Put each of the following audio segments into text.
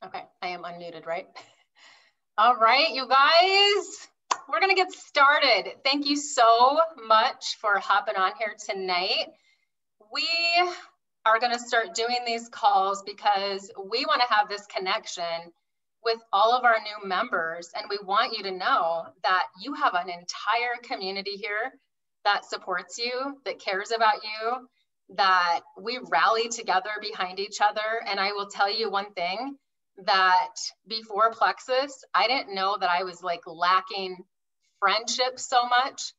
Okay, I am unmuted, right? All right, you guys, we're gonna get started. Thank you so much for hopping on here tonight. We are gonna start doing these calls because we wanna have this connection with all of our new members, and we want you to know that you have an entire community here that supports you, that cares about you, that we rally together behind each other. And I will tell you one thing, that before Plexus, I didn't know that I was like lacking friendship so much,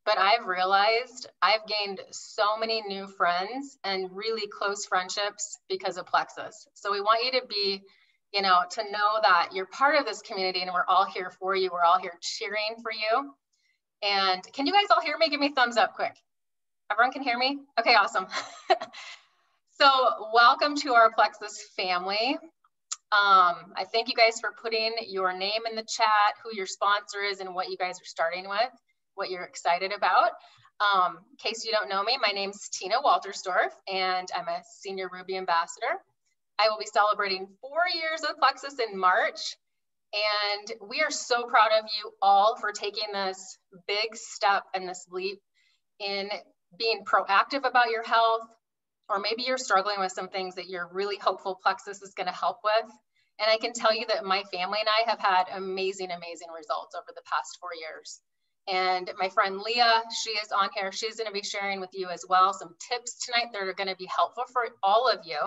but I've realized I've gained so many new friends and really close friendships because of Plexus. So we want you to be, to know that you're part of this community and we're all here for you. We're all here cheering for you. And can you guys all hear me? Give me a thumbs up quick. Everyone can hear me? Okay, awesome. So welcome to our Plexus family. I thank you guys for putting your name in the chat, who your sponsor is, and what you guys are starting with, what you're excited about. In case you don't know me, my name's Tina Waltersdorf, and I'm a Senior Ruby Ambassador. I will be celebrating 4 years of Plexus in March, and we are so proud of you all for taking this big step and this leap in being proactive about your health, or maybe you're struggling with some things that you're really hopeful Plexus is going to help with. And I can tell you that my family and I have had amazing, amazing results over the past 4 years. And my friend Leah, she is on here. She's going to be sharing with you as well some tips tonight that are going to be helpful for all of you.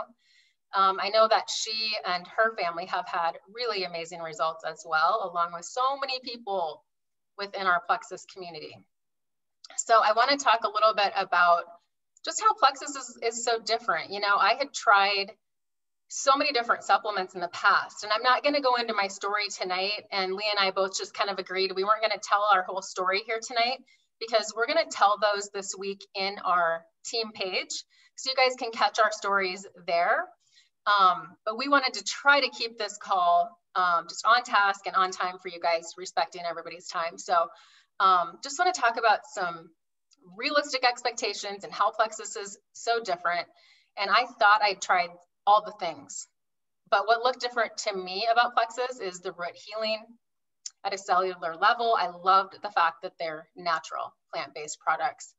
I know that she and her family have had really amazing results as well, along with so many people within our Plexus community. So I want to talk a little bit about just how Plexus is so different. I had tried so many different supplements in the past, and I'm not going to go into my story tonight. And Leah and I both just kind of agreed we weren't going to tell our whole story here tonight, because we're going to tell those this week in our team page, so you guys can catch our stories there. But we wanted to try to keep this call just on task and on time for you guys, respecting everybody's time. So just want to talk about some realistic expectations and how Plexus is so different. And I thought I'd tried all the things, but what looked different to me about Plexus is the root healing at a cellular level. I loved the fact that they're natural plant-based products.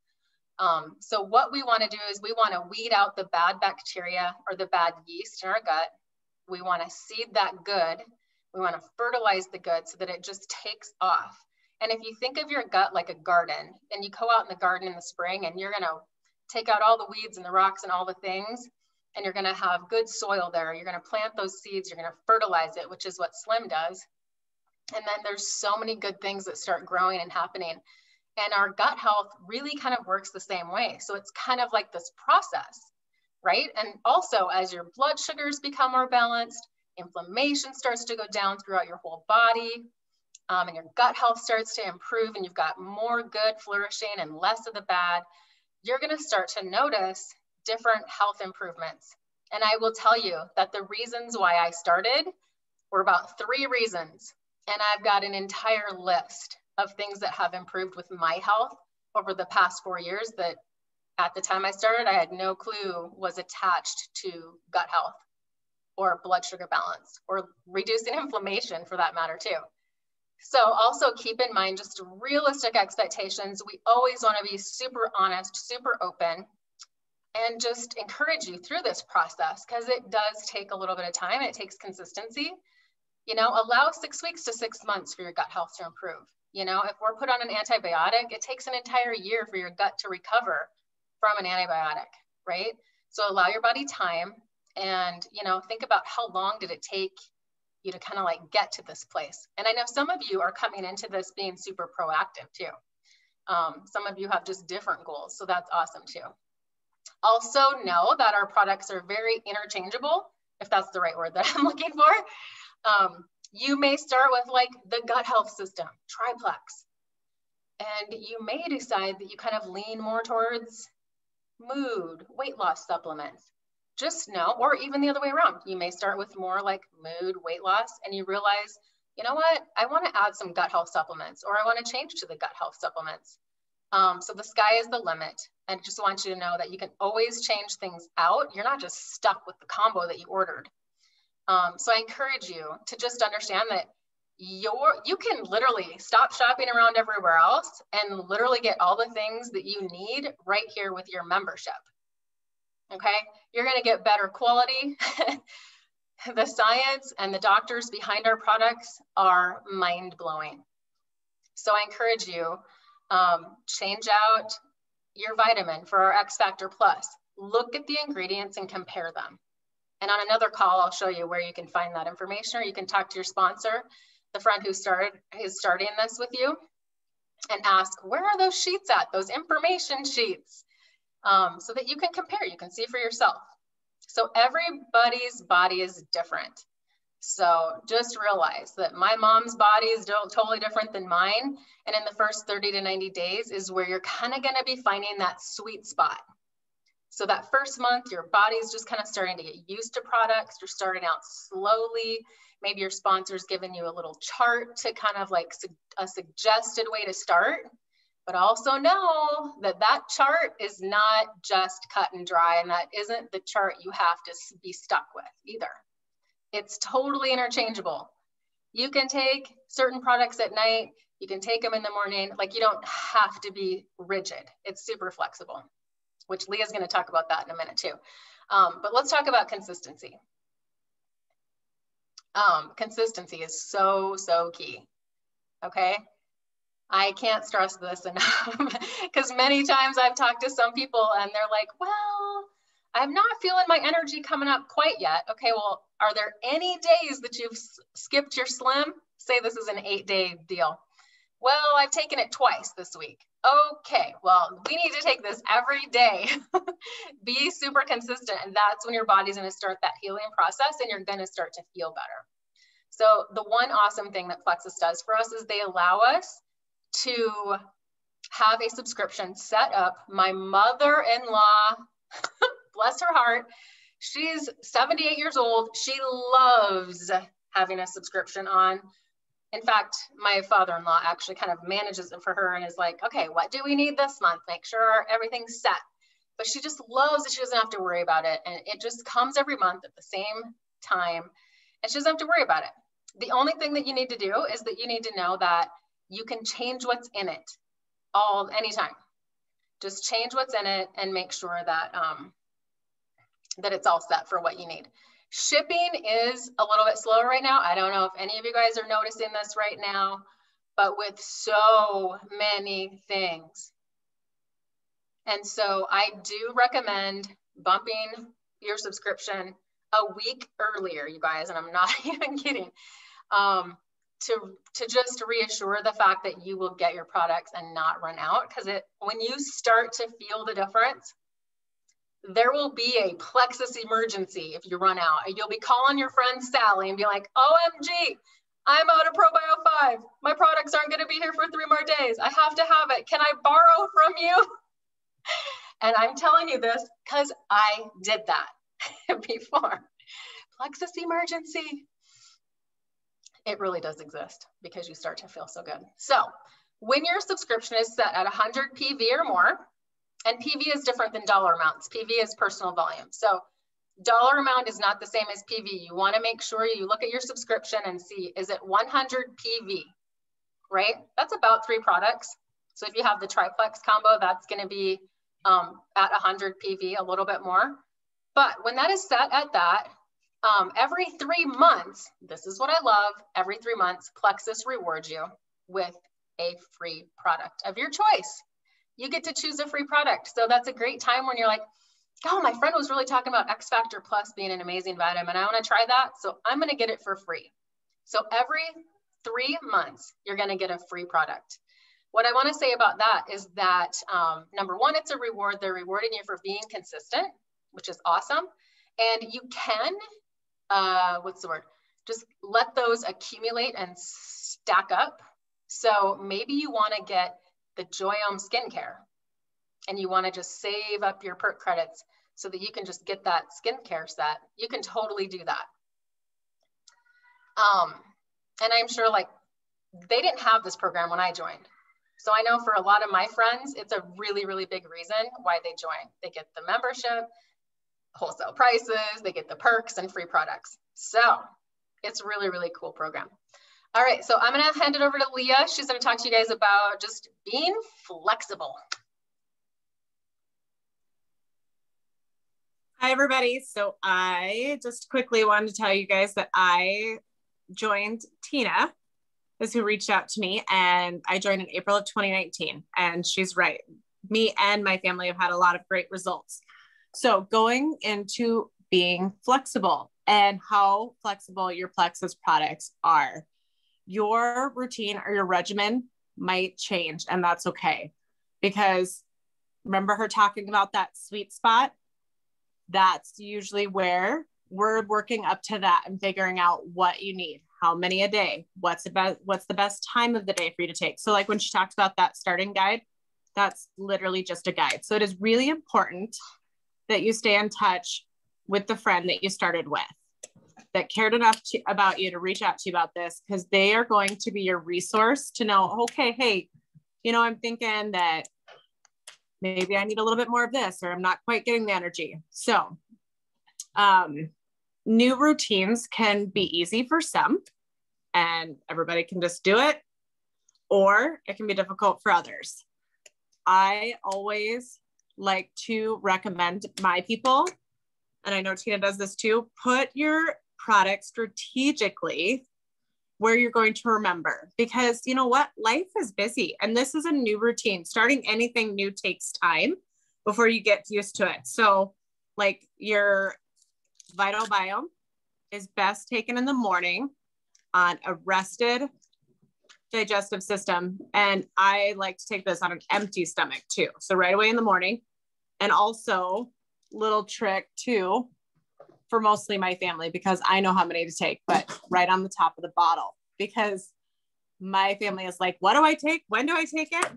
So what we want to do is we want to weed out the bad bacteria or the bad yeast in our gut. We want to seed that good. We want to fertilize the good so that it just takes off. And if you think of your gut like a garden, and you go out in the garden in the spring and you're going to take out all the weeds and the rocks and all the things, and you're going to have good soil there. You're going to plant those seeds. You're going to fertilize it, which is what Slim does. And then there's so many good things that start growing and happening. And our gut health really kind of works the same way. So it's kind of like this process, right? And also, as your blood sugars become more balanced, inflammation starts to go down throughout your whole body, and your gut health starts to improve, and you've got more good flourishing and less of the bad, you're going to start to notice different health improvements. And I will tell you that the reasons why I started were about 3 reasons. And I've got an entire list of things that have improved with my health over the past 4 years that at the time I started, I had no clue was attached to gut health or blood sugar balance or reducing inflammation for that matter too. So also keep in mind just realistic expectations. We always want to be super honest, super open, and just encourage you through this process, because it does take a little bit of time and it takes consistency. Allow 6 weeks to 6 months for your gut health to improve. If we're put on an antibiotic, it takes an entire year for your gut to recover from an antibiotic, right? So allow your body time and, think about how long did it take you to kind of like get to this place. And I know some of you are coming into this being super proactive too. Some of you have just different goals, so that's awesome too. Also know that our products are very interchangeable, if that's the right word that I'm looking for. You may start with like the gut health system, Triplex, and you may decide that you kind of lean more towards mood, weight loss supplements. Just know, or even the other way around, you may start with more like mood, weight loss, and you realize, you know what, I want to add some gut health supplements, or I want to change to the gut health supplements. So the sky is the limit. And I just want you to know that you can always change things out. You're not just stuck with the combo that you ordered. So I encourage you to just understand that you can literally stop shopping around everywhere else and literally get all the things that you need right here with your membership. Okay, you're going to get better quality. The science and the doctors behind our products are mind-blowing. So I encourage you, change out your vitamin for our X Factor Plus. Look at the ingredients and compare them. And on another call, I'll show you where you can find that information, or you can talk to your sponsor, the friend who's starting this with you, and ask, where are those sheets at, those information sheets, so that you can compare, you can see for yourself. So everybody's body is different. So just realize that my mom's body is totally different than mine. And in the first 30 to 90 days is where you're kind of going to be finding that sweet spot. So that first month, your body's just kind of starting to get used to products. You're starting out slowly. Maybe your sponsor's giving you a little chart to kind of like a suggested way to start. But also know that that chart is not just cut and dry, and that isn't the chart you have to be stuck with either. It's totally interchangeable. You can take certain products at night, you can take them in the morning, like you don't have to be rigid. It's super flexible, which Leah's gonna talk about that in a minute too. But let's talk about consistency. Consistency is so key, okay? I can't stress this enough because many times I've talked to some people and they're like, well, I'm not feeling my energy coming up quite yet. Okay, well, are there any days that you've skipped your slim? Say this is an 8-day deal. Well, I've taken it twice this week. Okay, well, we need to take this every day. Be super consistent, and that's when your body's gonna start that healing process and you're gonna start to feel better. So the one awesome thing that Plexus does for us is they allow us to have a subscription set up. My mother-in-law, bless her heart, she's 78 years old. She loves having a subscription on. In fact, my father-in-law actually kind of manages it for her and is like, okay, what do we need this month? Make sure everything's set. But she just loves that she doesn't have to worry about it. And it just comes every month at the same time. And she doesn't have to worry about it. The only thing that you need to do is that you need to know that you can change what's in it anytime. Just change what's in it and make sure that, that it's all set for what you need. Shipping is a little bit slower right now. I don't know if any of you guys are noticing this right now, but with so many things. And so I do recommend bumping your subscription a week earlier, you guys, and I'm not even kidding. To just reassure the fact that you will get your products and not run out, because when you start to feel the difference, there will be a Plexus emergency if you run out. You'll be calling your friend Sally and be like, OMG, I'm out of ProBio 5. My products aren't going to be here for 3 more days. I have to have it. Can I borrow from you? And I'm telling you this because I did that before. Plexus emergency. It really does exist because you start to feel so good. So when your subscription is set at 100 PV or more, and PV is different than dollar amounts. PV is personal volume. So dollar amount is not the same as PV. You want to make sure you look at your subscription and see, is it 100 PV, right? That's about 3 products. So if you have the triplex combo, that's going to be at 100 PV, a little bit more. But when that is set at that, every 3 months, this is what I love, every 3 months, Plexus rewards you with a free product of your choice. You get to choose a free product. So that's a great time when you're like, oh, my friend was really talking about X Factor Plus being an amazing vitamin. I want to try that. So I'm going to get it for free. So every 3 months, you're going to get a free product. What I want to say about that is that, number one, it's a reward. They're rewarding you for being consistent, which is awesome. And you can, just let those accumulate and stack up. So maybe you want to get the Joyome skincare and you want to just save up your perk credits so that you can just get that skincare set. You can totally do that. And I'm sure like they didn't have this program when I joined. So I know for a lot of my friends, it's a really, really big reason why they join. They get the membership, wholesale prices, they get the perks and free products. So it's really, really cool program. All right, so I'm gonna hand it over to Leah. She's gonna talk to you guys about just being flexible. Hi, everybody. So I just quickly wanted to tell you guys that I joined Tina, is who reached out to me, and I joined in April of 2019. And she's right. Me and my family have had a lot of great results. So going into being flexible and how flexible your Plexus products are. Your routine or your regimen might change, and that's okay. Because remember her talking about that sweet spot? That's usually where we're working up to that and figuring out what you need, how many a day, what's the best time of the day for you to take. So like when she talks about that starting guide, that's literally just a guide. So it is really important that you stay in touch with the friend that you started with, that cared enough about you to reach out to you about this, because they are going to be your resource to know, okay, hey, you know, I'm thinking that maybe I need a little bit more of this, or I'm not quite getting the energy. So new routines can be easy for some, and everybody can just do it, or it can be difficult for others. I always like to recommend my people, and I know Tina does this too, put your product strategically where you're going to remember, because you know what, life is busy and this is a new routine. Starting anything new takes time before you get used to it. So like your Vital Biome is best taken in the morning on a rested digestive system. And I like to take this on an empty stomach too. So right away in the morning. And also little trick too, for mostly my family, because I know how many to take, but right on the top of the bottle, because my family is like, what do I take? When do I take it?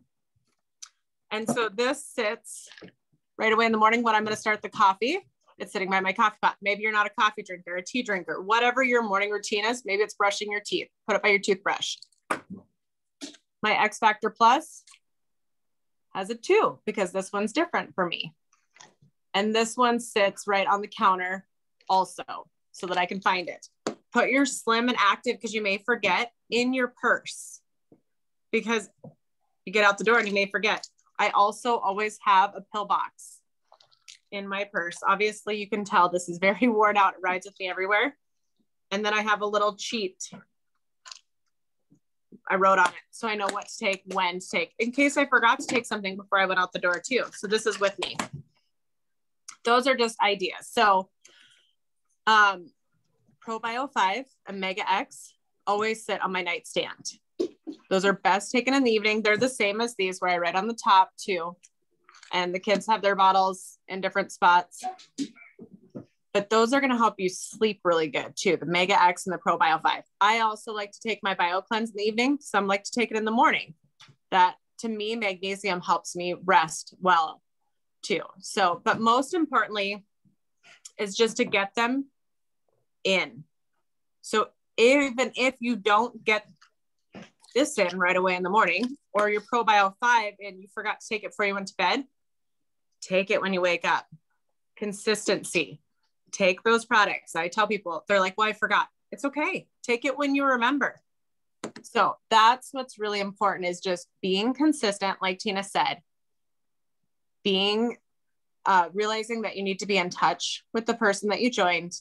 And so this sits right away in the morning when I'm going to start the coffee. It's sitting by my coffee pot. Maybe you're not a coffee drinker, a tea drinker, whatever your morning routine is. Maybe it's brushing your teeth. Put it by your toothbrush. My X Factor Plus has it too, because this one's different for me. And this one sits right on the counter also, so that I can find it. Put your Slim and Active, because you may forget, in your purse, because you get out the door and you may forget. I also always have a pill box in my purse. Obviously you can tell this is very worn out. It rides with me everywhere. And then I have a little cheat I wrote on it, so I know what to take, when to take, in case I forgot to take something before I went out the door too. So this is with me. Those are just ideas. So ProBio 5 and Mega X always sit on my nightstand. Those are best taken in the evening. They're the same as these, where I write on the top too. And the kids have their bottles in different spots. But those are going to help you sleep really good too, the Mega X and the ProBio 5. I also like to take my Bio Cleanse in the evening. Some like to take it in the morning. That, to me, magnesium helps me rest well too. So, but most importantly is just to get them in. So even if you don't get this in right away in the morning, or your ProBio 5 and you forgot to take it before you went to bed, take it when you wake up. Consistency. Take those products. I tell people, they're like, well, I forgot. It's okay. Take it when you remember. So that's what's really important, is just being consistent, like Tina said, realizing that you need to be in touch with the person that you joined,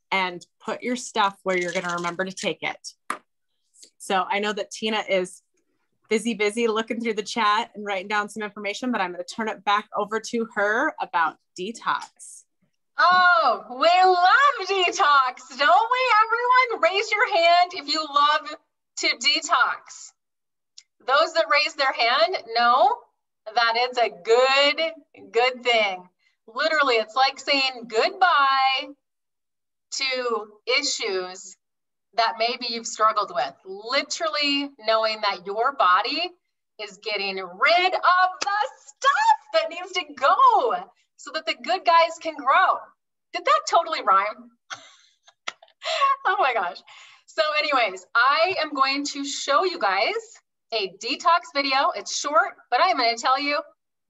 and put your stuff where you're going to remember to take it. So I know that Tina is busy looking through the chat and writing down some information, but I'm going to turn it back over to her about Detox. Oh, we love Detox, don't we, everyone? Raise your hand if you love to detox. Those that raise their hand know that it's a good thing. Literally, it's like saying goodbye to issues that maybe you've struggled with. Literally knowing that your body is getting rid of the stuff that needs to go so that the good guys can grow. Did that totally rhyme? Oh my gosh. So anyways, I am going to show you guys a detox video. It's short, but I'm going to tell you,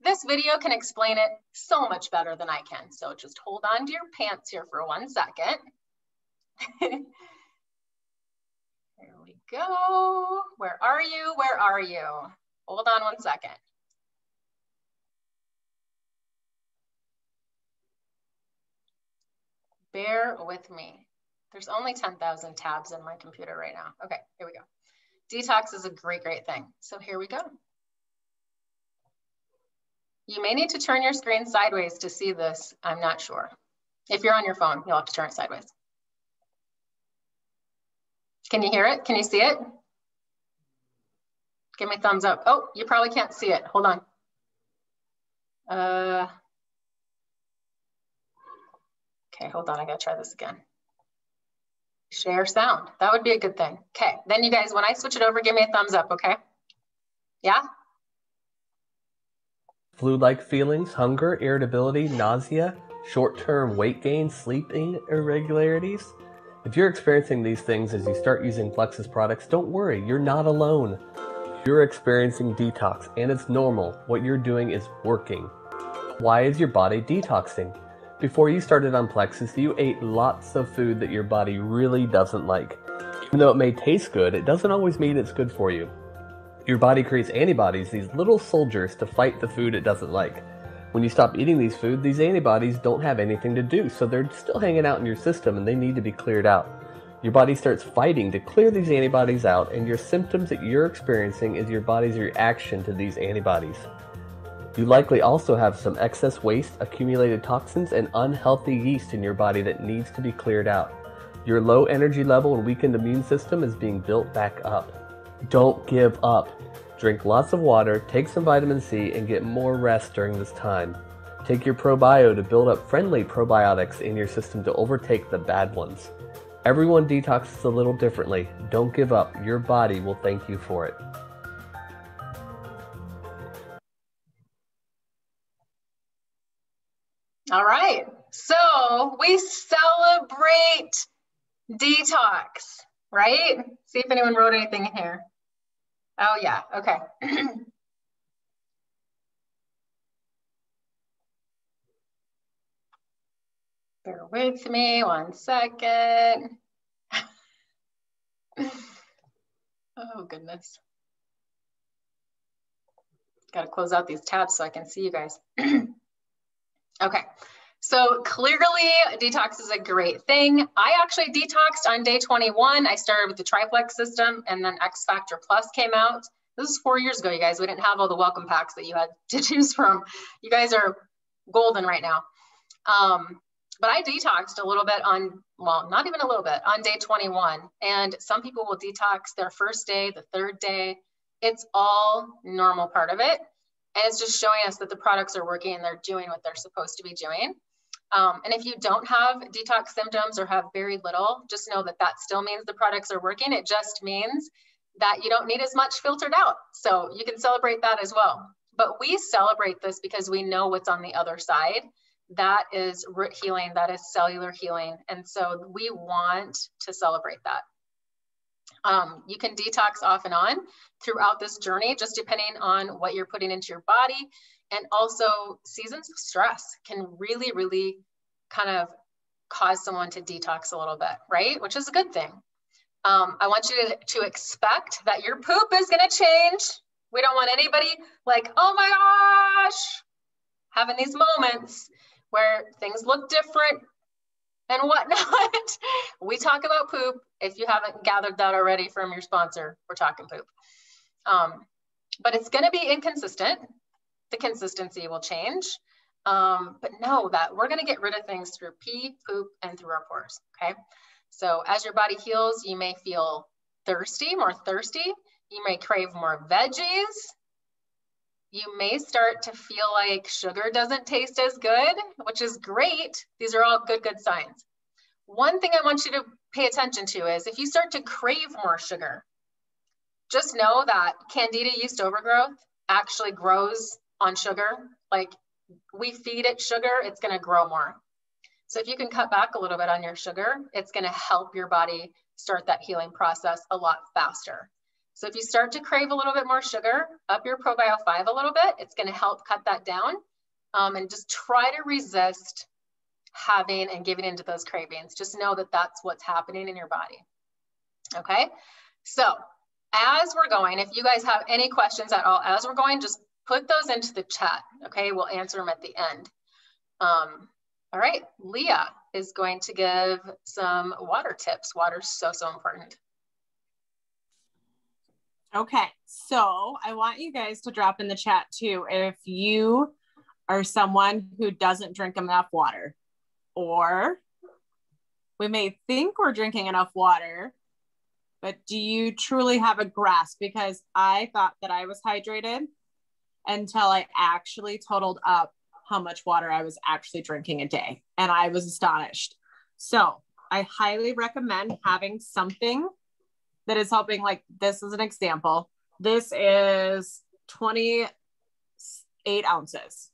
this video can explain it so much better than I can. So just hold on to your pants here for 1 second. Here we go. Where are you? Where are you? Hold on one second. Bear with me. There's only 10,000 tabs in my computer right now. Okay, here we go. Detox is a great, great thing. So here we go. You may need to turn your screen sideways to see this. I'm not sure. If you're on your phone, you'll have to turn it sideways. Can you hear it? Can you see it? Give me a thumbs up. Oh, you probably can't see it. Hold on. Okay, hold on. I gotta try this again. Share sound. That would be a good thing. Okay, then you guys, when I switch it over, give me a thumbs up, okay? Yeah? Flu-like feelings, hunger, irritability, nausea, short-term weight gain, sleeping irregularities. If you're experiencing these things as you start using Plexus products, don't worry, you're not alone. You're experiencing detox, and it's normal. What you're doing is working. Why is your body detoxing? Before you started on Plexus, you ate lots of food that your body really doesn't like. Even though it may taste good, it doesn't always mean it's good for you. Your body creates antibodies, these little soldiers, to fight the food it doesn't like. When you stop eating these foods, these antibodies don't have anything to do, so they're still hanging out in your system and they need to be cleared out. Your body starts fighting to clear these antibodies out, and your symptoms that you're experiencing is your body's reaction to these antibodies. You likely also have some excess waste, accumulated toxins, and unhealthy yeast in your body that needs to be cleared out. Your low energy level and weakened immune system is being built back up. Don't give up. Drink lots of water, take some vitamin C, and get more rest during this time. Take your ProBio to build up friendly probiotics in your system to overtake the bad ones. Everyone detoxes a little differently. Don't give up. Your body will thank you for it. All right, so we celebrate detox, right? See if anyone wrote anything in here. Oh yeah, okay. Bear with me 1 second. Oh goodness. Got to close out these tabs so I can see you guys. Okay, so clearly detox is a great thing. I actually detoxed on day 21. I started with the triplex system, and then X Factor Plus came out. This is 4 years ago, you guys. We didn't have all the welcome packs that you had to choose from. You guys are golden right now. But I detoxed a little bit on, well, not even a little bit, on day 21. And some people will detox their first day, the third day. It's all normal part of it. And it's just showing us that the products are working and they're doing what they're supposed to be doing. And if you don't have detox symptoms or have very little, just know that that still means the products are working. It just means that you don't need as much filtered out. So you can celebrate that as well. But we celebrate this because we know what's on the other side. That is root healing, that is cellular healing. And so we want to celebrate that. You can detox off and on throughout this journey, just depending on what you're putting into your body. And also seasons of stress can really, really kind of cause someone to detox a little bit, right? Which is a good thing. I want you to expect that your poop is going to change. We don't want anybody like, oh my gosh, having these moments where things look different and whatnot. We talk about poop. If you haven't gathered that already from your sponsor, we're talking poop. But it's going to be inconsistent. The consistency will change. But know that we're going to get rid of things through pee, poop, and through our pores, okay? So as your body heals, you may feel thirsty, more thirsty. You may crave more veggies. You may start to feel like sugar doesn't taste as good, which is great. These are all good signs. One thing I want you to pay attention to is if you start to crave more sugar, just know that Candida yeast overgrowth actually grows on sugar. Like we feed it sugar, it's going to grow more. So if you can cut back a little bit on your sugar, it's going to help your body start that healing process a lot faster. So if you start to crave a little bit more sugar, up your ProBio 5 a little bit, it's going to help cut that down. And just try to resist having and giving into those cravings. Just know that that's what's happening in your body. Okay. So as we're going, if you guys have any questions at all, as we're going, just put those into the chat. Okay. We'll answer them at the end. All right. Leah is going to give some water tips. Water's so, so important. Okay. So I want you guys to drop in the chat too, if you are someone who doesn't drink enough water, or we may think we're drinking enough water, but do you truly have a grasp? Because I thought that I was hydrated until I actually totaled up how much water I was actually drinking a day. And I was astonished. So I highly recommend having something that is helping. Like this is an example. This is 28 ounces.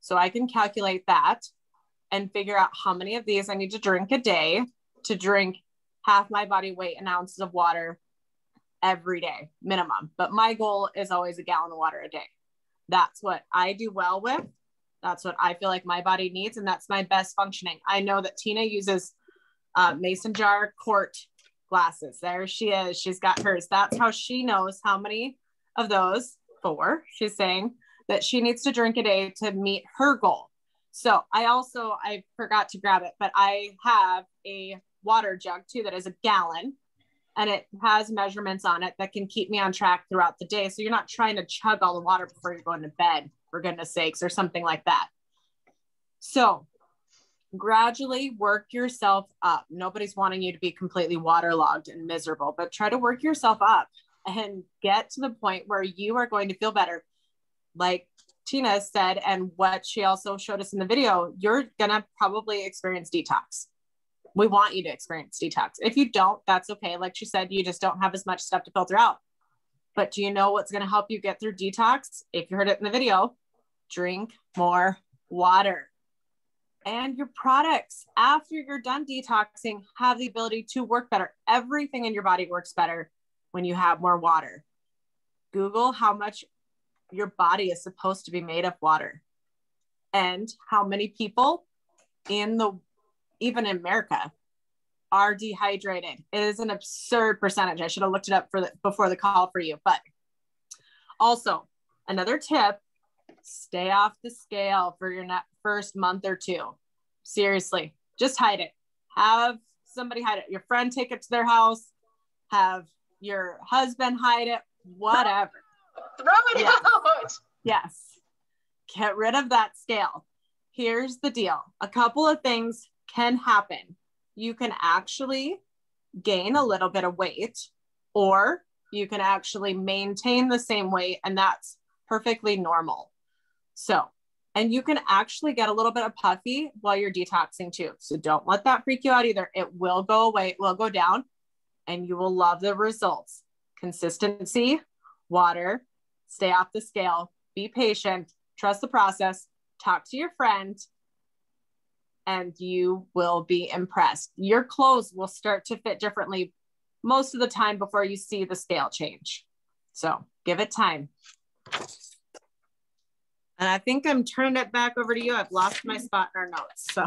So I can calculate that and figure out how many of these I need to drink a day to drink half my body weight in ounces of water every day minimum. But my goal is always a gallon of water a day. That's what I do well with. That's what I feel like my body needs. And that's my best functioning. I know that Tina uses mason jar quart glasses. There she is. She's got hers. That's how she knows how many of those, 4, she's saying that she needs to drink a day to meet her goal. So I forgot to grab it, but I have a water jug too that is a gallon, and it has measurements on it that can keep me on track throughout the day. So you're not trying to chug all the water before you're going to bed, for goodness sakes, or something like that. So gradually work yourself up. Nobody's wanting you to be completely waterlogged and miserable, but try to work yourself up and get to the point where you are going to feel better. Like Tina said, and what she also showed us in the video, you're going to probably experience detox. We want you to experience detox. If you don't, that's okay. Like she said, you just don't have as much stuff to filter out. But do you know what's going to help you get through detox? If you heard it in the video, drink more water. And your products, after you're done detoxing, have the ability to work better. Everything in your body works better when you have more water. Google how much your body is supposed to be made of water, and how many people even in America are dehydrated. It is an absurd percentage. I should have looked it up before the call for you. But also another tip, stay off the scale for your first month or 2. Seriously, just hide it. Have somebody hide it. Your friend take it to their house, have your husband hide it, whatever. Throw it out. Yes. Get rid of that scale. Here's the deal. A couple of things can happen. You can actually gain a little bit of weight, or you can actually maintain the same weight, and that's perfectly normal. So, and you can actually get a little bit of puffy while you're detoxing too. So don't let that freak you out either. It will go away, it will go down, and you will love the results. Consistency, water, stay off the scale, be patient, trust the process, talk to your friend, and you will be impressed. Your clothes will start to fit differently most of the time before you see the scale change. So give it time. And I think I'm turning it back over to you. I've lost my spot in our notes. So.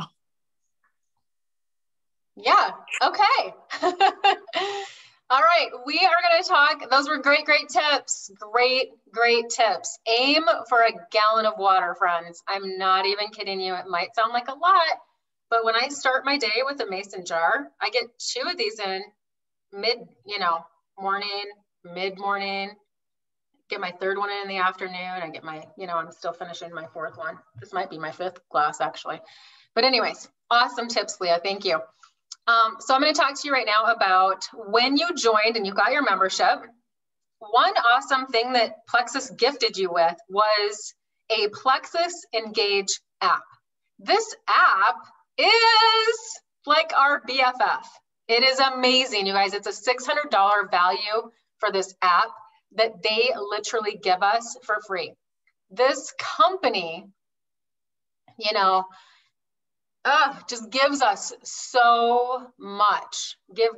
Yeah. Okay. All right. We are going to talk. Those were great tips. Great tips. Aim for a gallon of water, friends. I'm not even kidding you. It might sound like a lot, but when I start my day with a mason jar, I get 2 of these in morning, mid-morning, get my 3rd one in the afternoon. I get my, I'm still finishing my 4th one. This might be my 5th glass actually. But anyways, awesome tips, Leah. Thank you. So I'm going to talk to you right now about when you joined and you got your membership. One awesome thing that Plexus gifted you with was a Plexus Engage app. This app is like our BFF. It is amazing, you guys. It's a $600 value for this app that they literally give us for free. This company, just gives us so much. Give.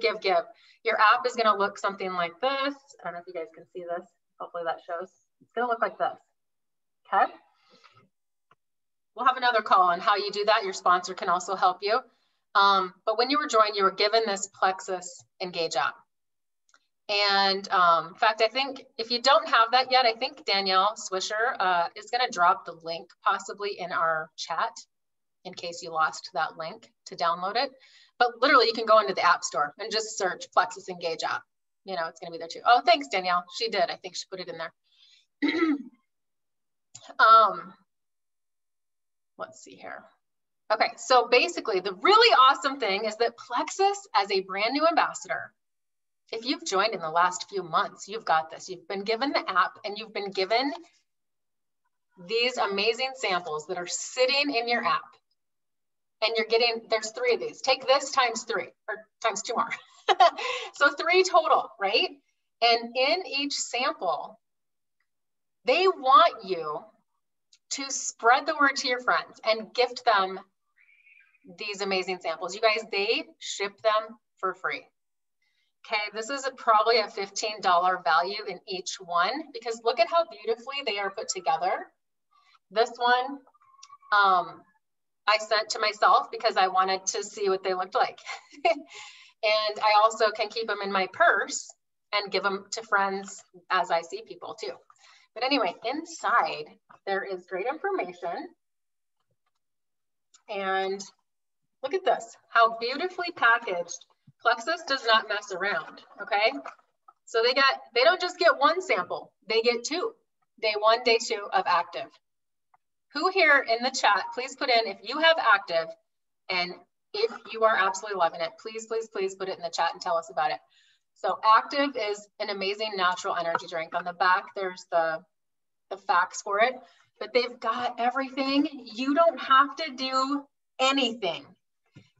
Your app is going to look something like this. I don't know if you guys can see this. Hopefully that shows. It's going to look like this. Okay. We'll have another call on how you do that. Your sponsor can also help you. But when you were joined, you were given this Plexus Engage app. And in fact, I think if you don't have that yet, I think Danielle Swisher is going to drop the link possibly in our chat in case you lost that link to download it. But literally you can go into the App Store and just search Plexus Engage app. You know, it's going to be there too. Oh, thanks, Danielle. She did. I think she put it in there. Let's see here. Okay, so basically the really awesome thing is that Plexus, as a brand new ambassador, if you've joined in the last few months, you've got this. You've been given the app and you've been given these amazing samples that are sitting in your app. And you're getting, there's 3 of these. Take this times 3 or times 2 more. So 3 total, right? And in each sample, they want you to spread the word to your friends and gift them these amazing samples. You guys, they ship them for free. Okay, this is probably a $15 value in each one because look at how beautifully they are put together. This one, I sent to myself because I wanted to see what they looked like. And I also can keep them in my purse and give them to friends as I see people too. But anyway, inside there is great information. And look at this, how beautifully packaged. Plexus does not mess around, okay? So they don't just get 1 sample, they get 2. Day 1, day 2 of active. Who here in the chat, please put in if you have active and if you are absolutely loving it, please, please, please put it in the chat and tell us about it. So active is an amazing natural energy drink. On the back, there's the facts for it, but they've got everything. You don't have to do anything.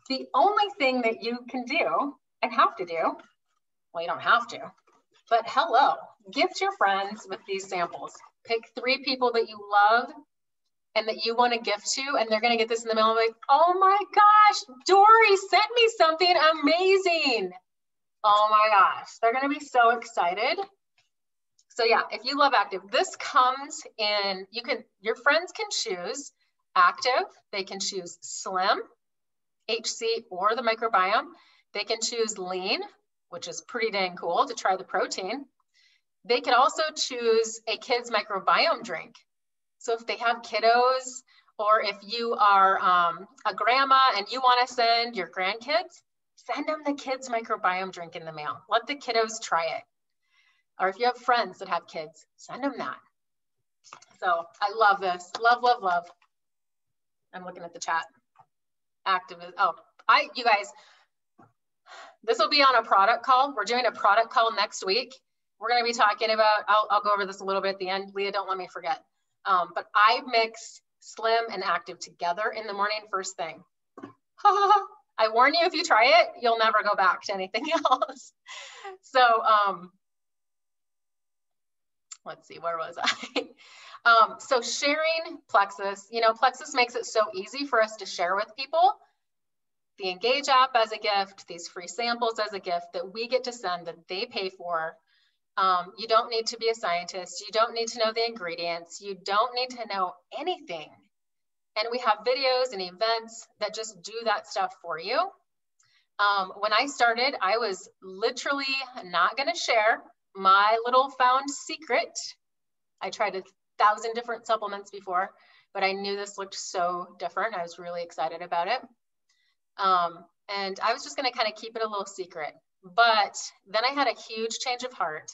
The only thing that you can do and have to do, well, you don't have to, but hello, gift your friends with these samples. Pick 3 people that you love and that you want to gift to, and they're going to get this in the mail and be like, oh my gosh, Dory sent me something amazing. Oh my gosh, they're going to be so excited. So yeah, if you love active, this comes in, your friends can choose active, they can choose slim, HC, or the microbiome. They can choose lean, which is pretty dang cool to try the protein. They can also choose a kid's microbiome drink. So if they have kiddos, or if you are a grandma and you want to send your grandkids, send them the kids' microbiome drink in the mail. Let the kiddos try it. Or if you have friends that have kids, send them that. So I love this. Love, love, love. I'm looking at the chat. Active is, you guys, this will be on a product call. We're doing a product call next week. We're going to be talking about, I'll go over this a little bit at the end. Leah, don't let me forget. But I mix slim and active together in the morning first thing. I warn you, if you try it, you'll never go back to anything else. So let's see, where was I? So sharing Plexus, Plexus makes it so easy for us to share with people. The Engage app as a gift, these free samples as a gift that we get to send that they pay for. You don't need to be a scientist. You don't need to know the ingredients. You don't need to know anything. And we have videos and events that just do that stuff for you. When I started, I was literally not going to share my little found secret. I tried 1,000 different supplements before, but I knew this looked so different. I was really excited about it. And I was just going to kind of keep it a little secret. But then I had a huge change of heart.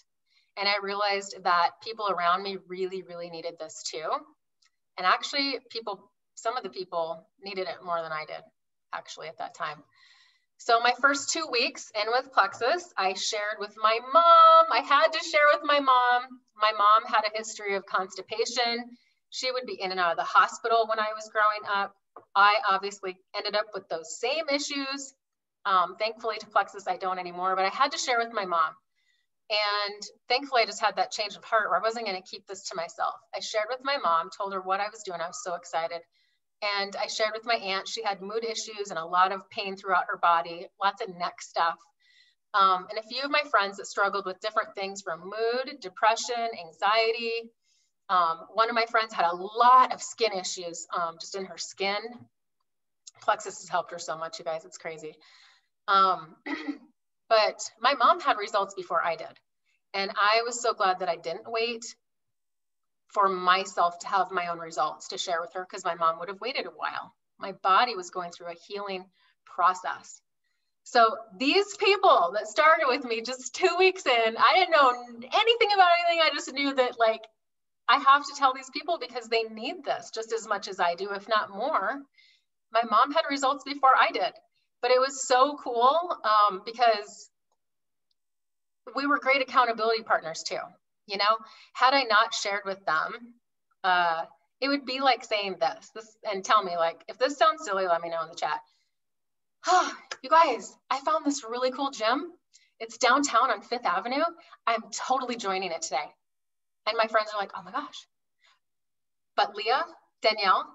And I realized that people around me really, really needed this too. And actually some of the people needed it more than I did actually at that time. So my first 2 weeks in with Plexus, I shared with my mom. I had to share with my mom. My mom had a history of constipation. She would be in and out of the hospital when I was growing up. I obviously ended up with those same issues. Thankfully to Plexus, I don't anymore, but I had to share with my mom. And thankfully I just had that change of heart where I wasn't going to keep this to myself. I shared with my mom, told her what I was doing. I was so excited. And I shared with my aunt. She had mood issues and a lot of pain throughout her body, lots of neck stuff. And a few of my friends that struggled with different things from mood, depression, anxiety. One of my friends had a lot of skin issues, just in her skin. Plexus has helped her so much, you guys, it's crazy. But my mom had results before I did. And I was so glad that I didn't wait for myself to have my own results to share with her, because my mom would have waited a while. My body was going through a healing process. So these people that started with me just 2 weeks in, I didn't know anything about anything. I just knew that, like, I have to tell these people because they need this just as much as I do, if not more. My mom had results before I did, but it was so cool because we were great accountability partners too. You know, had I not shared with them, it would be like saying this, and tell me, like, if this sounds silly, let me know in the chat. Oh, you guys, I found this really cool gym. It's downtown on 5th Avenue. I'm totally joining it today. And my friends are like, oh my gosh. But Leah, Danielle,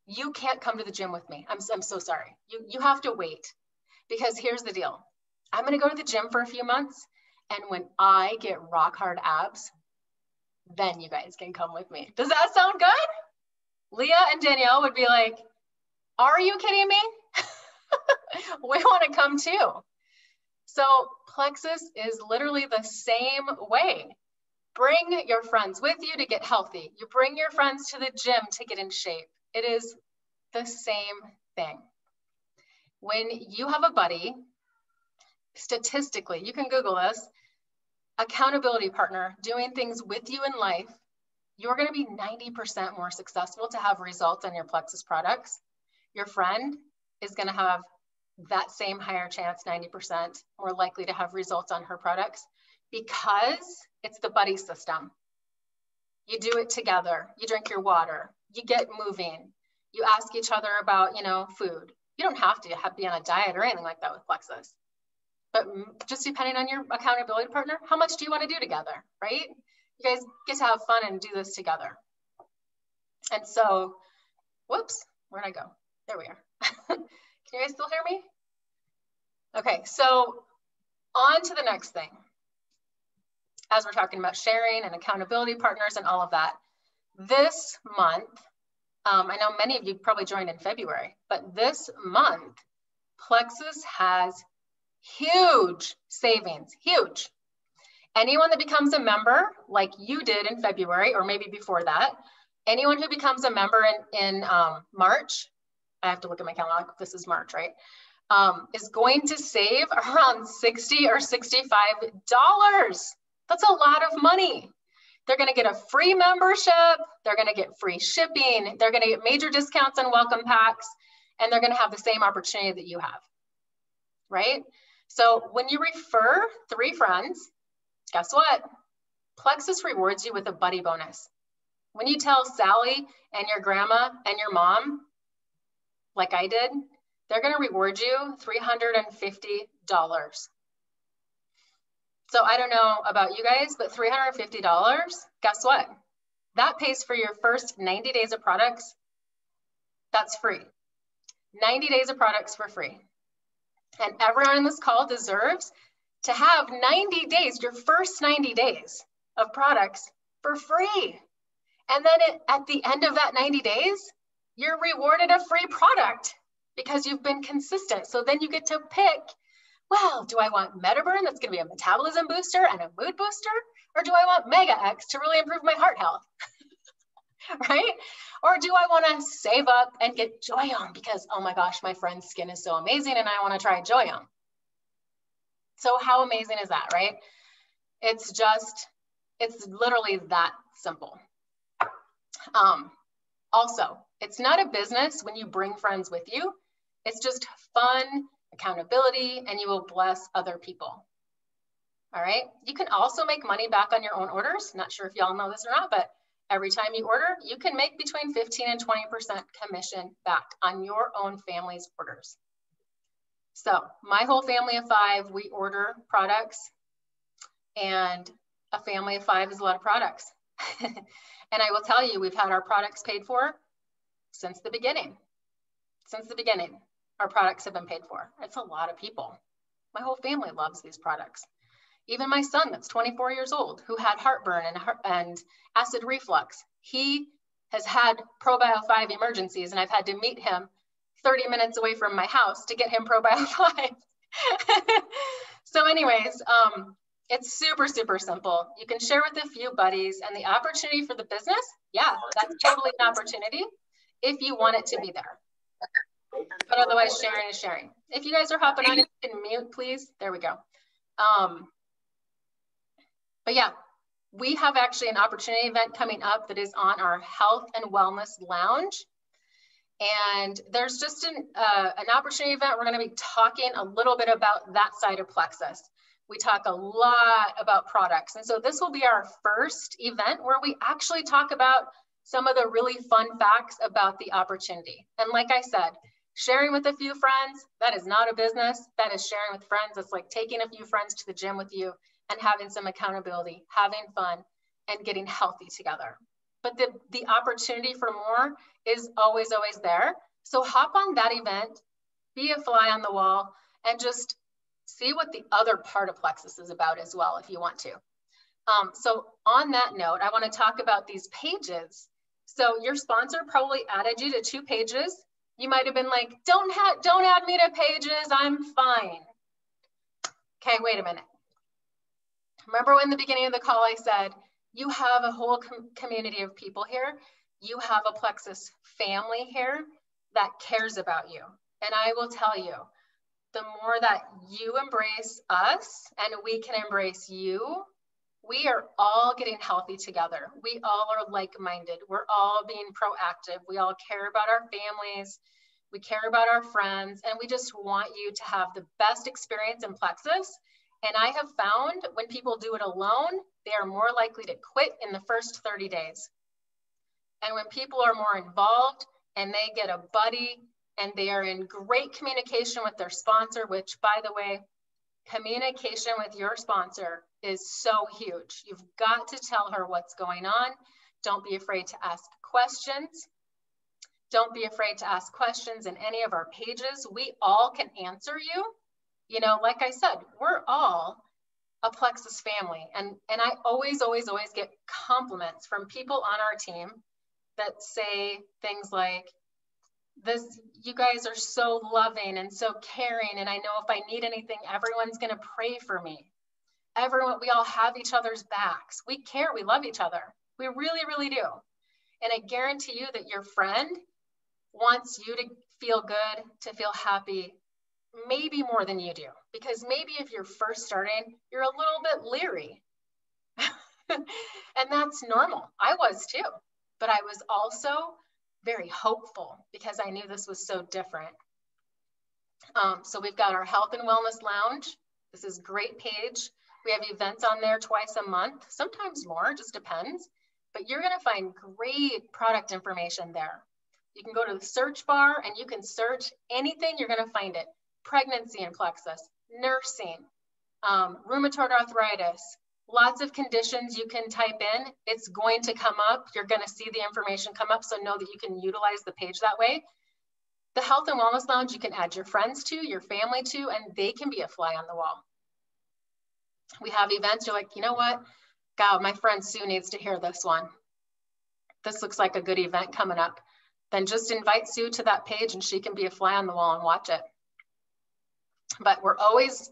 you can't come to the gym with me. I'm so sorry. You have to wait, because here's the deal. I'm going to go to the gym for a few months. And when I get rock hard abs, then you guys can come with me. Does that sound good? Leah and Danielle would be like, are you kidding me? We want to come too. So Plexus is literally the same way. Bring your friends with you to get healthy. You bring your friends to the gym to get in shape. It is the same thing. When you have a buddy, statistically, you can Google this, accountability partner doing things with you in life, you're going to be 90% more successful to have results on your Plexus products. Your friend is going to have that same higher chance, 90% more likely to have results on her products, because it's the buddy system. You do it together. You drink your water. You get moving. You ask each other about, you know, food. You don't have to be on a diet or anything like that with Plexus. But just depending on your accountability partner, how much do you want to do together, right? You guys get to have fun and do this together. And so, whoops, where'd I go? There we are. Can you guys still hear me? Okay, so on to the next thing. As we're talking about sharing and accountability partners and all of that, this month, I know many of you probably joined in February, but this month, Plexus has huge savings, huge. Anyone that becomes a member, like you did in February, or maybe before that, anyone who becomes a member in March, I have to look at my calendar, this is March, right? Is going to save around $60 or $65. That's a lot of money. They're going to get a free membership. They're going to get free shipping. They're going to get major discounts on welcome packs, and they're going to have the same opportunity that you have, right? So when you refer 3 friends, guess what? Plexus rewards you with a buddy bonus. When you tell Sally and your grandma and your mom, like I did, they're going to reward you $350. So I don't know about you guys, but $350, guess what? That pays for your first 90 days of products. That's free. 90 days of products for free. And everyone in this call deserves to have 90 days, your first 90 days of products for free. And then at the end of that 90 days, you're rewarded a free product because you've been consistent. So then you get to pick, well, do I want MetaBurn that's going to be a metabolism booster and a mood booster? Or do I want Mega X to really improve my heart health? Right? Or do I want to save up and get Joyome because, oh my gosh, my friend's skin is so amazing and I want to try Joyome. So how amazing is that, right? It's literally that simple. Also, it's not a business when you bring friends with you. It's just fun, accountability, and you will bless other people. All right. You can also make money back on your own orders. Not sure if y'all know this or not, but every time you order, you can make between 15 and 20% commission back on your own family's orders. So my whole family of 5, we order products, and a family of 5 is a lot of products. And I will tell you, we've had our products paid for since the beginning. Since the beginning, our products have been paid for. It's a lot of people. My whole family loves these products. Even my son that's 24 years old, who had heartburn and acid reflux, He has had ProBio 5 emergencies, and I've had to meet him 30 minutes away from my house to get him ProBio 5. So anyways, it's super, super simple. You can share with a few buddies, and the opportunity for the business, yeah, that's totally an opportunity if you want it to be there. But otherwise, sharing is sharing. If you guys are hopping on, you can mute, please. There we go. But yeah, we have actually an opportunity event coming up that is on our Health and Wellness Lounge. And there's just an opportunity event. We're going to be talking a little bit about that side of Plexus. We talk a lot about products. And so this will be our first event where we actually talk about some of the really fun facts about the opportunity. And like I said, sharing with a few friends, that is not a business. That is sharing with friends. It's like taking a few friends to the gym with you and having some accountability, having fun, and getting healthy together. But the opportunity for more is always, always there. So hop on that event, be a fly on the wall, and just see what the other part of Plexus is about as well, if you want to. So on that note, I want to talk about these pages. So your sponsor probably added you to 2 pages. You might have been like, don't add me to pages, I'm fine. Okay, wait a minute. Remember in the beginning of the call, I said, you have a whole community of people here. You have a Plexus family here that cares about you. And I will tell you, the more that you embrace us and we can embrace you, we are all getting healthy together. We all are like-minded. We're all being proactive. We all care about our families. We care about our friends. And we just want you to have the best experience in Plexus. And I have found when people do it alone, they are more likely to quit in the first 30 days. And when people are more involved and they get a buddy and they are in great communication with their sponsor, which by the way, communication with your sponsor is so huge. You've got to tell her what's going on. Don't be afraid to ask questions. Don't be afraid to ask questions in any of our pages. We all can answer you. You know, like I said, we're all a Plexus family. And I always get compliments from people on our team that say things like, you guys are so loving and so caring. And I know if I need anything, everyone's going to pray for me. We all have each other's backs. We care, we love each other. We really, really do. And I guarantee you that your friend wants you to feel good, to feel happy, maybe more than you do. Because maybe if you're first starting, you're a little bit leery. And that's normal. I was too. But I was also very hopeful because I knew this was so different. So we've got our Health and Wellness Lounge. This is a great page. We have events on there twice a month, sometimes more, just depends. But you're gonna find great product information there. You can go to the search bar and you can search anything, you're gonna find it. Pregnancy in Plexus, nursing, rheumatoid arthritis, lots of conditions you can type in. It's going to come up. You're going to see the information come up, so know that you can utilize the page that way. The Health and Wellness Lounge, you can add your friends to, your family to, and they can be a fly on the wall. We have events. You're like, you know what? God, my friend Sue needs to hear this one. This looks like a good event coming up. Then just invite Sue to that page and she can be a fly on the wall and watch it. But we're always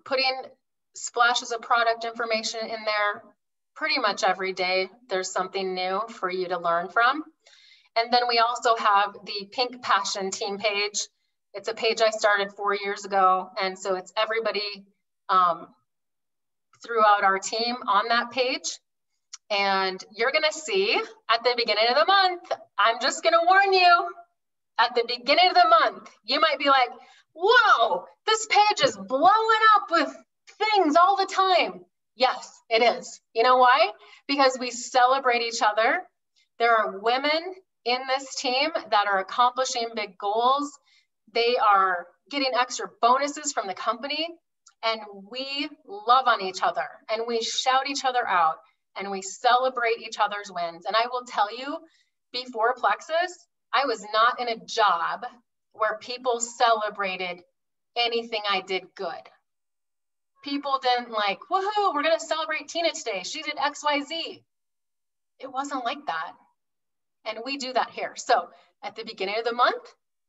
putting splashes of product information in there pretty much every day. There's something new for you to learn from. And then we also have the Pink Passion team page. It's a page I started 4 years ago. And so it's everybody throughout our team on that page. And you're gonna see at the beginning of the month, I'm just gonna warn you, at the beginning of the month, you might be like, whoa, this page is blowing up with things all the time. Yes, it is. You know why? Because we celebrate each other. There are women in this team that are accomplishing big goals. They are getting extra bonuses from the company, and we love on each other and we shout each other out and we celebrate each other's wins. And I will tell you, before Plexus, I was not in a job where people celebrated anything I did good. People didn't like, woohoo, we're gonna celebrate Tina today. She did XYZ. It wasn't like that. And we do that here. So at the beginning of the month,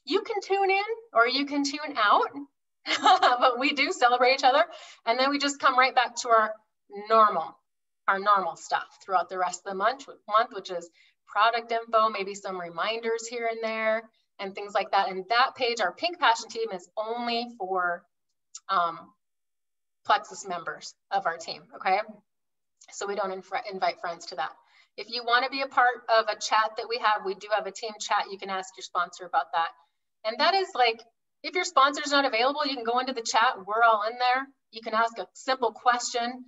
you can tune in or you can tune out, but we do celebrate each other. And then we just come right back to our normal stuff throughout the rest of the month, which is product info, maybe some reminders here and there and things like that. And that page, our Pink Passion team, is only for Plexus members of our team, okay? So we don't invite friends to that. If you want to be a part of a chat that we do have a team chat. You can ask your sponsor about that. And that is like, if your sponsor's not available, you can go into the chat. We're all in there. You can ask a simple question.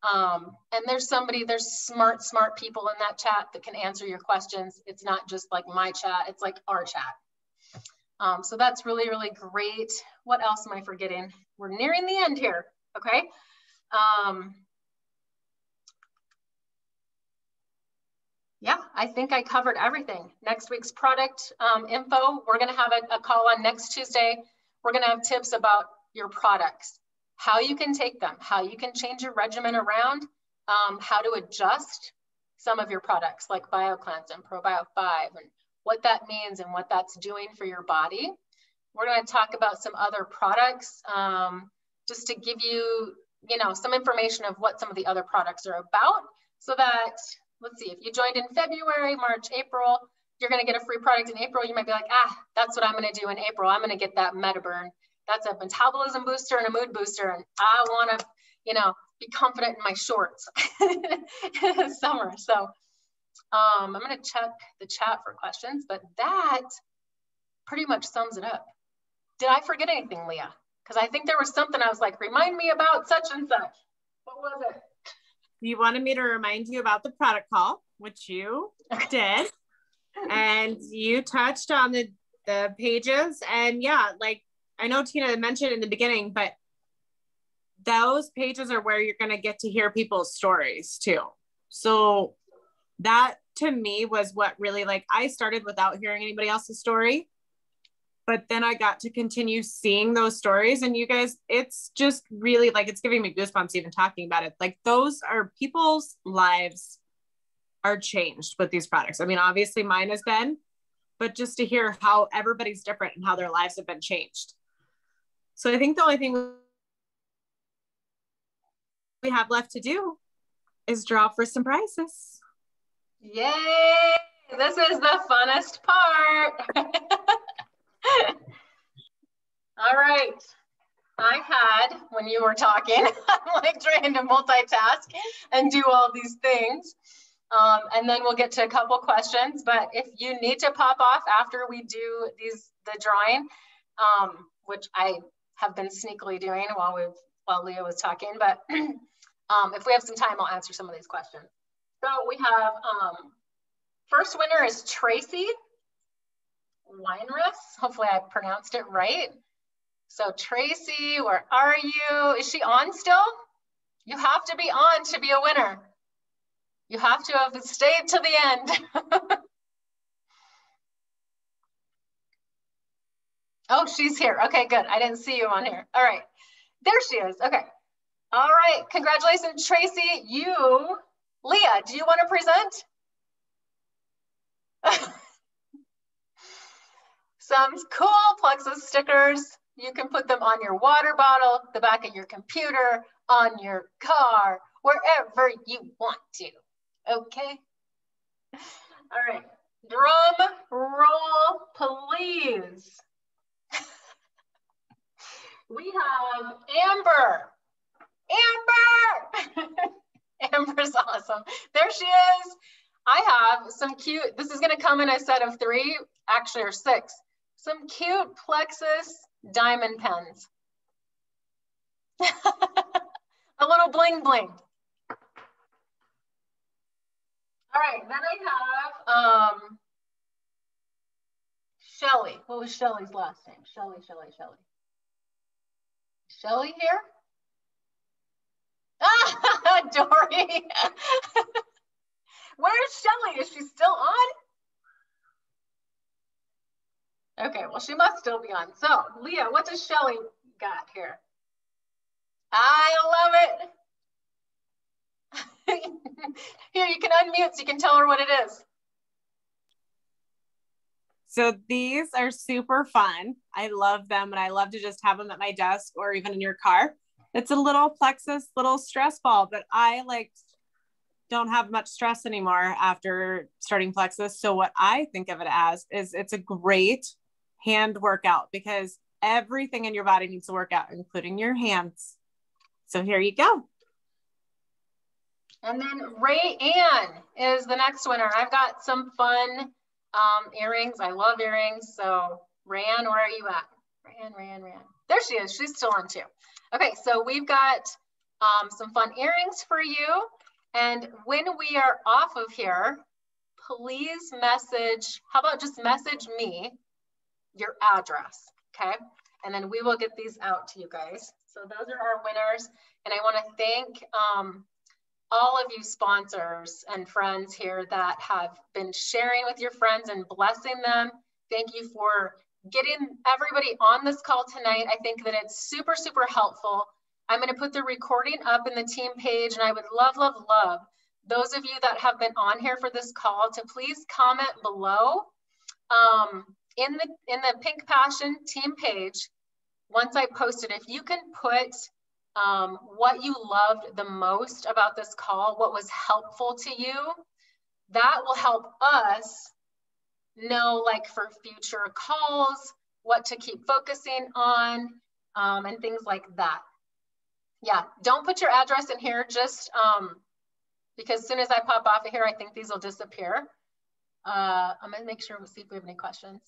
And there's smart people in that chat that can answer your questions. It's not just like my chat, it's like our chat. So that's really, really great. What else am I forgetting? We're nearing the end here, okay? Yeah, I think I covered everything. Next week's product info, we're gonna have a call on next Tuesday. We're gonna have tips about your products, how you can take them, how you can change your regimen around, how to adjust some of your products like BioCleanse and ProBio 5 and what that means and what that's doing for your body. We're gonna talk about some other products just to give you, some information of what some of the other products are about so that, let's see, if you joined in February, March, April, you're going to get a free product in April. You might be like, that's what I'm going to do in April. I'm going to get that MetaBurn. That's a metabolism booster and a mood booster. And I want to, be confident in my shorts in summer. So I'm going to check the chat for questions, but that pretty much sums it up. Did I forget anything, Leah? Because I think there was something I was like, remind me about such and such. What was it? You wanted me to remind you about the product call, which you did. And you touched on the pages. And yeah, like I know Tina mentioned in the beginning, but those pages are where you're going to get to hear people's stories too. So that to me was what really, like, I started without hearing anybody else's story, but then I got to continue seeing those stories. And you guys, it's just really like, it's giving me goosebumps even talking about it. Like those are people's lives are changed with these products. I mean, obviously mine has been, but just to hear how everybody's different and how their lives have been changed. So I think the only thing we have left to do is draw for some prizes. Yay! This is the funnest part. All right. I had, when you were talking, I'm like trying to multitask and do all these things. And then we'll get to a couple questions, but if you need to pop off after we do the drawing, which I have been sneakily doing while Leah was talking, but if we have some time, I'll answer some of these questions. So we have, first winner is Tracy Weinress. Hopefully I pronounced it right. So Tracy, where are you? Is she on still? You have to be on to be a winner. You have to have stayed to the end. Oh, she's here. Okay, good. I didn't see you on here. All right. There she is. Okay. All right. Congratulations, Tracy. Leah, do you want to present? Some cool Plexus stickers. You can put them on your water bottle, the back of your computer, on your car, wherever you want to. Okay. All right. Drum roll, please. We have Amber. Amber! Amber's awesome. There she is. I have some cute, this is going to come in a set of 3, actually, or 6. Some cute Plexus diamond pens. A little bling bling. All right, then I have Shelly. What was Shelly's last name? Shelly. Shelly here? Ah, Dory. Where's Shelly? Is she still on? Okay, well, she must still be on. So, Leah, what does Shelly got here? I love it. Here, you can unmute so you can tell her what it is. So these are super fun. I love them, and I love to just have them at my desk or even in your car. It's a little Plexus, little stress ball, but I don't have much stress anymore after starting Plexus. So what I think of it as is it's a great hand workout because everything in your body needs to work out, including your hands. So here you go. And then Ray Ann is the next winner. I've got some fun earrings. I love earrings. So Ray Ann, where are you at? Ray Ann. There she is. She's still on too. Okay, so we've got some fun earrings for you. And when we are off of here, please message, how about just message me your address, okay? And then we will get these out to you guys. So those are our winners. And I want to thank all of you sponsors and friends here that have been sharing with your friends and blessing them. Thank you for getting everybody on this call tonight. I think that it's super, super helpful. I'm going to put the recording up in the team page, and I would love, love, love those of you that have been on here for this call to please comment below in the Pink Passion team page. Once I post it, if you can put what you loved the most about this call, what was helpful to you, that will help us know, like, for future calls, what to keep focusing on, and things like that. Yeah, don't put your address in here just because as soon as I pop off of here, I think these will disappear. I'm gonna make sure we'll see if we have any questions.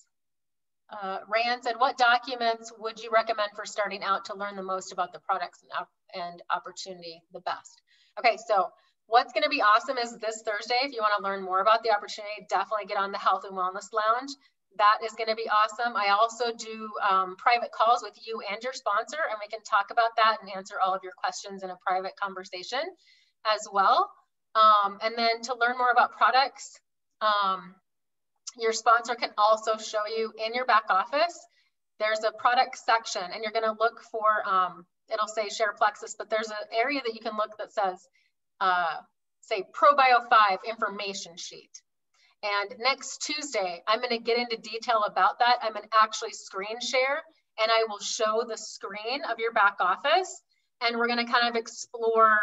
Rand said, what documents would you recommend for starting out to learn the most about the products and opportunity the best? Okay, so what's gonna be awesome is this Thursday, if you wanna learn more about the opportunity, definitely get on the Health and Wellness Lounge. That is gonna be awesome. I also do private calls with you and your sponsor, and we can talk about that and answer all of your questions in a private conversation as well. And then to learn more about products, your sponsor can also show you in your back office, there's a product section, and you're gonna look for, it'll say share Plexus, but there's an area that you can look that says, say ProBio 5 information sheet. And next Tuesday, I'm gonna get into detail about that. I'm gonna actually screen share, and I will show the screen of your back office, and we're gonna kind of explore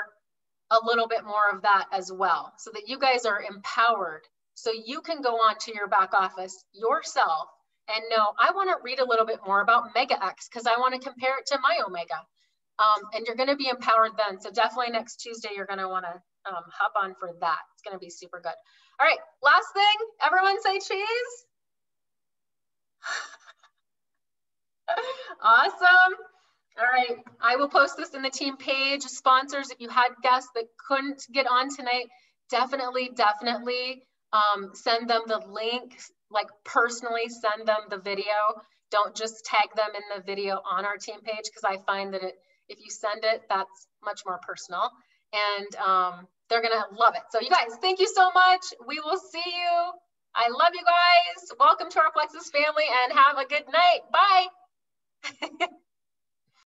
a little bit more of that as well, so that you guys are empowered, so you can go on to your back office yourself and know, I wanna read a little bit more about Mega X because I wanna compare it to my Omega. And you're gonna be empowered then. So definitely next Tuesday, you're gonna wanna hop on for that. It's gonna be super good. All right, last thing, everyone say cheese. Awesome. All right, I will post this in the team page. Sponsors, if you had guests that couldn't get on tonight, definitely send them the link, like personally send them the video. Don't just tag them in the video on our team page, because I find that if you send it, that's much more personal, and they're gonna love it. So you guys, thank you so much. We will see you. I love you guys. Welcome to our Plexus family, and have a good night. Bye.